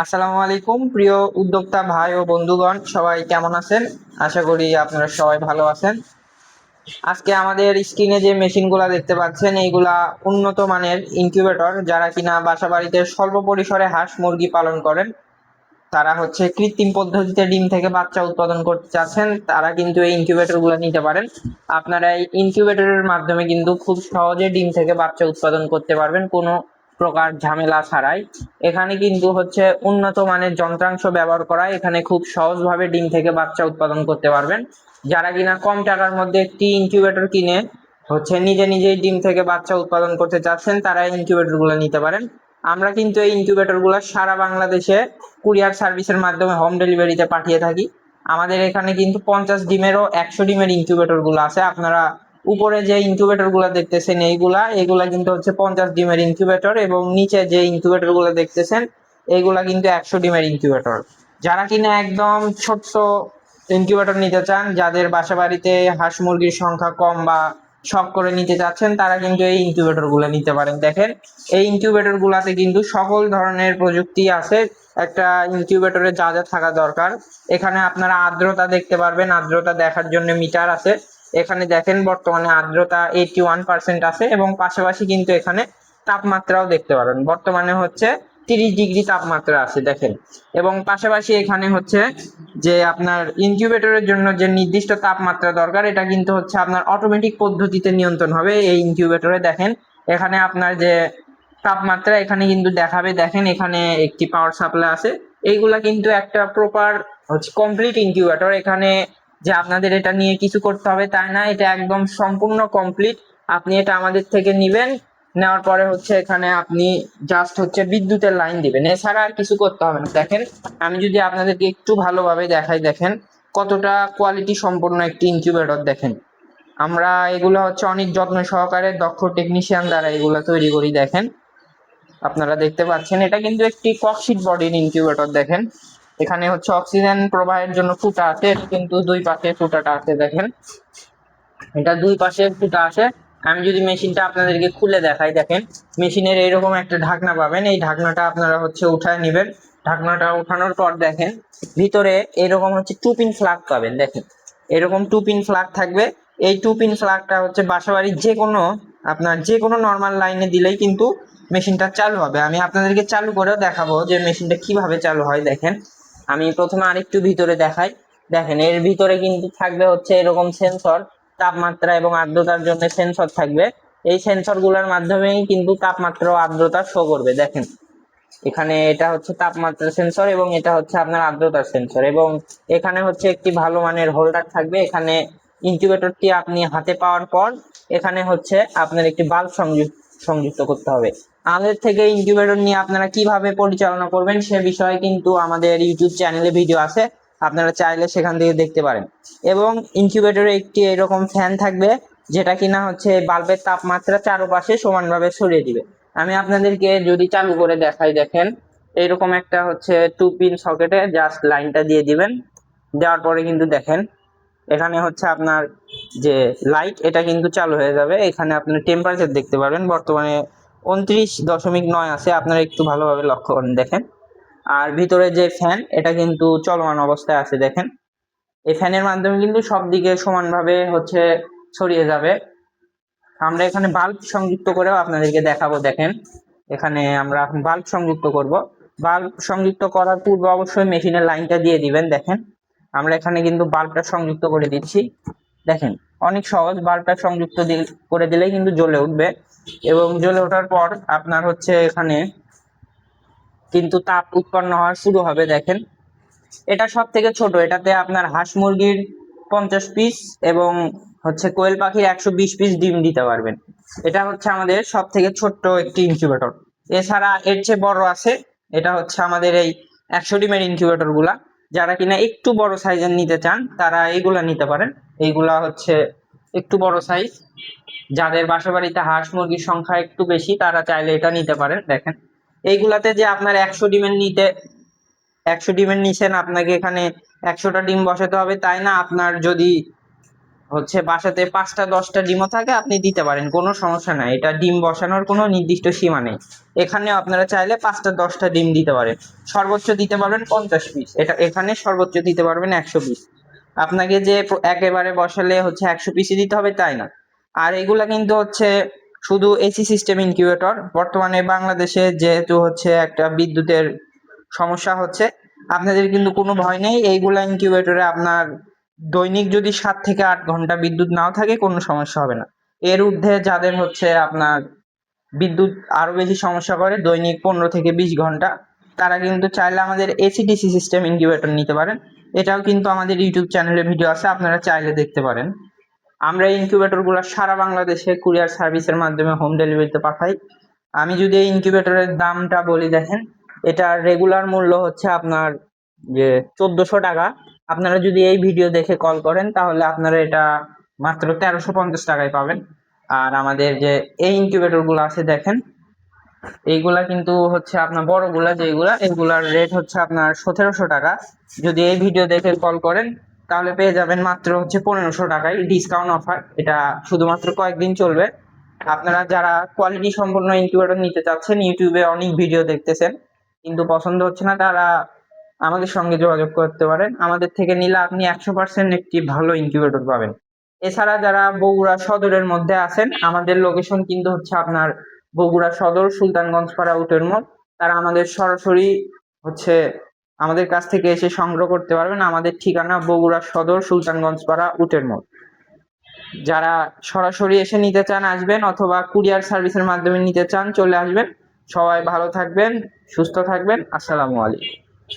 আসসালামু আলাইকুম প্রিয় উদ্যোক্তা ভাই ও বন্ধুগণ, সবাই কেমন আছেন? আশা করি আপনারা সবাই ভালো আছেন। আজকে আমাদের স্ক্রিনে যে মেশিনগুলা দেখতে পাচ্ছেন, এইগুলা উন্নত মানের ইনকিউবেটর। যারা কিনা বাসা বাড়িতে স্বল্প পরিসরে হাঁস মুরগি পালন করেন, তারা হচ্ছে কৃত্রিম পদ্ধতিতে ডিম থেকে বাচ্চা উৎপাদন করতে চাচ্ছেন, তারা কিন্তু এই ইনকিউবেটর গুলো নিতে পারেন। আপনারা এই ইনকিউবেটরের মাধ্যমে কিন্তু খুব সহজে ডিম থেকে বাচ্চা উৎপাদন করতে পারবেন, কোনো প্রকার ঝামেলা ছাড়াই। এখানে কিন্তু হচ্ছে উন্নত মানের যন্ত্রাংশ ব্যবহার করা, এখানে খুব সহজভাবে ডিম থেকে বাচ্চা উৎপাদন করতে পারবেন। যারা কিনা কম টাকার মধ্যে একটি ইনকিউবেটর কিনে হচ্ছে নিজে নিজেই ডিম থেকে বাচ্চা উৎপাদন করতে চাচ্ছেন, তারা ইনকিউবেটর গুলো নিতে পারেন। আমরা কিন্তু এই ইনকিউবেটর গুলো সারা বাংলাদেশে কুরিয়ার সার্ভিসের মাধ্যমে হোম ডেলিভারিতে পাঠিয়ে থাকি। আমাদের এখানে কিন্তু 50 ডিমেরও 100 ডিমের ইনকিউবেটর গুলো আছে। আপনারা উপরে যে ইনকিউবেটর গুলো দেখতেছেন এগুলা কিন্তু হচ্ছে 50 ডিমের ইনকিউবেটর, এবং নিচে যে ইনকিউবেটর গুলো দেখতেছেন এইগুলা কিন্তু 100 ডিমের ইনকিউবেটর। যারা কিনা একদম ছোট্ট ইনকিউবেটর নিতে চান, যাদের বাসা বাড়িতে হাঁস মুরগির সংখ্যা কম বা শখ করে নিতে চাচ্ছেন, তারা কিন্তু এই ইনকিউবেটর গুলো নিতে পারেন। দেখেন, এই ইনকিউবেটর গুলাতে কিন্তু সকল ধরনের প্রযুক্তি আছে। একটা ইনকিউবেটরে যা যা থাকা দরকার, এখানে আপনারা আর্দ্রতা দেখতে পারবেন। আর্দ্রতা দেখার জন্য মিটার আছে। এখানে দেখেন বর্তমানে আর্দ্রতা 81% আছে, এবং পাশাপাশি কিন্তু এখানে তাপমাত্রাও দেখতে পারেন। বর্তমানে হচ্ছে 30 ডিগ্রি তাপমাত্রা আছে, দেখেন। এবং পাশাপাশি এখানে হচ্ছে যে আপনার ইনকিউবেটরের জন্য যে নির্দিষ্ট তাপমাত্রা দরকার, এটা কিন্তু হচ্ছে আপনার অটোমেটিক পদ্ধতিতে নিয়ন্ত্রণ হবে এই ইনকিউবেটরে। দেখেন, এখানে আপনার যে তাপমাত্রা এখানে কিন্তু দেখাবে। দেখেন, এখানে একটি পাওয়ার সাপ্লাই আছে। এইগুলা কিন্তু একটা প্রপার হচ্ছে কমপ্লিট ইনকিউবেটর। এখানে যে আপনাদের এটা নিয়ে কিছু করতে হবে তাই না, এটা একদম সম্পূর্ণ কমপ্লিট। আপনি এটা আমাদের থেকে নিবেন, নেওয়ার পরে হচ্ছে এখানে আপনি জাস্ট হচ্ছে বিদ্যুতের লাইন দিবেন, এছাড়া আর কিছু করতে হবে না। দেখেন, আমি যদি আপনাদেরকে একটু ভালোভাবে দেখাই, দেখেন কতটা কোয়ালিটি সম্পন্ন একটি ইনকিউবেটর। দেখেন, আমরা এগুলো হচ্ছে অনেক যত্ন সহকারে দক্ষ টেকনিশিয়ান দ্বারা এগুলো তৈরি করি। দেখেন, আপনারা দেখতে পাচ্ছেন এটা কিন্তু একটি ককশিট বডির ইনকিউবেটর। দেখেন, এখানে হচ্ছে অক্সিজেন প্রবাহের জন্য ফুটা আছে, এটা কিন্তু দুই পাশে ফুটাটা আছে। দেখেন, এটা দুই পাশে ফুটা আছে। আমি যদি মেশিনটা আপনাদেরকে খুলে দেখাই, দেখেন মেশিনের এইরকম একটা ঢাকনা পাবেন। এই ঢাকনাটা আপনারা হচ্ছে উঠায় নেবেন। ঢাকনাটা উঠানোর পর দেখেন ভিতরে এরকম হচ্ছে 2 পিন ফ্লাগ পাবেন। দেখেন, এরকম 2 পিন ফ্লাগ থাকবে। এই 2 পিন ফ্লাগটা হচ্ছে বাসাবাড়ির যে কোনো নর্মাল লাইনে দিলেই কিন্তু মেশিনটা চালু হবে। আমি আপনাদেরকে চালু করেও দেখাবো যে মেশিনটা কিভাবে চালু হয়। দেখেন, আমি প্রথমে আরেকটু ভিতরে দেখাই। দেখেন, এর ভিতরে কিন্তু থাকবে হচ্ছে এরকম সেন্সর, তাপমাত্রা এবং আর্দ্রতার জন্য সেন্সর থাকবে। এই সেন্সর গুলোর মাধ্যমেই কিন্তু তাপমাত্রা ও আর্দ্রতা শো করবে। দেখেন, এখানে এটা হচ্ছে তাপমাত্রা সেন্সর এবং এটা হচ্ছে আপনার আর্দ্রতার সেন্সর, এবং এখানে হচ্ছে একটি ভালো মানের হোল্ডার থাকবে। এখানে ইনকিউবেটরটি আপনি হাতে পাওয়ার পর এখানে হচ্ছে আপনার একটি বাল্ব সংযুক্ত করতে হবে। আমাদের থেকে ইনকিউবেটর নিয়ে আপনারা কিভাবে পরিচালনা করবেন সে বিষয়ে কিন্তু আমাদের ইউটিউব চ্যানেলে ভিডিও আছে, আপনারা চাইলে সেখান থেকে দেখতে পারেন। এবং ইনকিউবেটরে একটি এরকম ফ্যান থাকবে, যেটা কিনা হচ্ছে বাল্বের তাপমাত্রা চারপাশে সমানভাবে ছড়িয়ে দিবে। আমি আপনাদেরকে যদি চালু করে দেখাই, দেখেন এইরকম একটা হচ্ছে 2 পিন সকেটে জাস্ট লাইনটা দিয়ে দিবেন। দেওয়ার পরে কিন্তু দেখেন এখানে হচ্ছে আপনার যে লাইট এটা কিন্তু চালু হয়ে যাবে। এখানে আপনার টেম্পারেচার দেখতে পারবেন, বর্তমানে 29.9 আছে। আপনারা একটু ভালোভাবে লক্ষ্য করেন, দেখেন। আর ভিতরে যে ফ্যান এটা কিন্তু চলমান অবস্থায় আছে। দেখেন, এই ফ্যানের মাধ্যমে কিন্তু সব দিকে সমানভাবে হচ্ছে ছড়িয়ে যাবে। আমরা এখানে বাল্ব সংযুক্ত করেও আপনাদেরকে দেখাবো। দেখেন, এখানে আমরা এখন বাল্ব সংযুক্ত করব। বাল্ব সংযুক্ত করার পূর্বে অবশ্যই মেশিনের লাইনটা দিয়ে দিবেন। দেখেন, আমরা এখানে কিন্তু বাল্বটা সংযুক্ত করে দিচ্ছি। দেখেন, অনেক সহজ, বাল্বটা সংযুক্ত করে দিলেই কিন্তু জ্বলে উঠবে, এবং জ্বলে ওঠার পর আপনার হচ্ছে এখানে কিন্তু তাপ উৎপন্ন হওয়া শুরু হবে। দেখেন, এটা সব থেকে ছোট, এটাতে আপনার হাঁস মুরগির 50 পিস এবং হচ্ছে কোয়েল পাখির 120 পিস ডিম দিতে পারবেন। এটা হচ্ছে আমাদের সব থেকে ছোট্ট একটি ইনকিউবেটর। এছাড়া এর চেয়ে বড় আছে, এটা হচ্ছে আমাদের এই 100 ডিমের ইনকিউবেটর গুলা। যারা কিনা একটু বড় সাইজের নিতে চান তারা এইগুলা নিতে পারেন। এইগুলা হচ্ছে একটু বড় সাইজ। যাদের বাসা বাড়িতে হাঁস মুরগির সংখ্যা একটু বেশি তারা চাইলে এটা নিতে পারেন। দেখেন, এইগুলাতে যে আপনার 100 ডিমের নিচে আপনাকে এখানে 100টা ডিম বসাতে হবে তাই না। আপনার যদি হচ্ছে বাসাতে 5টা 10টা ডিমও থাকে, আপনি দিতে পারেন, কোনো সমস্যা নাই। এটা ডিম বসানোর কোনো নির্দিষ্ট সীমা নেই। এখানে আপনারা চাইলে 5টা 10টা ডিম দিতে পারেন, সর্বোচ্চ দিতে পারবেন 50 পিস। এটা এখানে সর্বোচ্চ দিতে পারবেন 100 পিস। আপনাকে যে একেবারে বসালে হচ্ছে 100 পিসই দিতে হবে তাই না। আর এগুলা কিন্তু হচ্ছে শুধু এসি সিস্টেম ইনকিউবেটর। বর্তমানে বাংলাদেশে যেহেতু হচ্ছে একটা বিদ্যুতের সমস্যা হচ্ছে, আপনাদের কিন্তু কোনো ভয় নেই। এইগুলা ইনকিউবেটরে আপনার দৈনিক যদি 7 থেকে 8 ঘন্টা বিদ্যুৎ নাও থাকে কোনো সমস্যা হবে না। এর ঊর্ধ্বে যাদের হচ্ছে আপনার বিদ্যুৎ আরো বেশি সমস্যা করে, দৈনিক 15 থেকে 20 ঘন্টা, তারা কিন্তু চাইলে আমাদের এসিডিসি সিস্টেম ইনকিউবেটর নিতে পারেন। এটাও কিন্তু আমাদের ইউটিউব চ্যানেলে ভিডিও আছে, আপনারা চাইলে দেখতে পারেন। আমরা এই ইনকিউবেটর গুলো সারা বাংলাদেশে কুরিয়ার সার্ভিসের মাধ্যমে হোম ডেলিভারিতে পাঠাই। আমি যদি এই ইনকিউবেটরের দামটা বলি, দেখেন, এটার রেগুলার মূল্য হচ্ছে আপনার যে 1400 টাকা। আপনারা যদি এই ভিডিও দেখে কল করেন তাহলে আপনারা এটা মাত্র 1350 টাকায় পাবেন। আর আমাদের যে এই ইনকিউবেটর গুলো আছে দেখেন, এইগুলা কিন্তু হচ্ছে আপনার বড়গুলা যেগুলা, এগুলার রেট হচ্ছে আপনার 1700 টাকা। যদি এই ভিডিও দেখে কল করেন তাহলে পেয়ে যাবেন মাত্র হচ্ছে 1500 টাকায়, ডিসকাউন্ট অফার। এটা শুধুমাত্র কয়েকদিন চলবে। আপনারা যারা কোয়ালিটি সম্পন্ন ইনকিউবেটর নিতে চাচ্ছেন, ইউটিউবে অনেক ভিডিও দেখতেছেন কিন্তু পছন্দ হচ্ছে না, তারা আমাদের সঙ্গে যোগাযোগ করতে পারেন। আমাদের থেকে নিলে আপনি 100% একটি ভালো ইনকিউবেটর পাবেন। এছাড়া যারা বগুড়া সদরের মধ্যে আছেন, আমাদের লোকেশন কিন্তু হচ্ছে আপনার বগুড়া সদর সুলতানগঞ্জ পাড়া উত্তর মোড়। তারা আমাদের সরাসরি হচ্ছে আমাদের কাছ থেকে এসে সংগ্রহ করতে পারবেন। আমাদের ঠিকানা বগুড়া সদর সুলতানগঞ্জ পাড়া উত্তর মোড়। যারা সরাসরি এসে নিতে চান আসবেন, অথবা কুরিয়ার সার্ভিসের মাধ্যমে নিতে চান চলে আসবেন। সবাই ভালো থাকবেন, সুস্থ থাকবেন। আসসালামু আলাইকুম।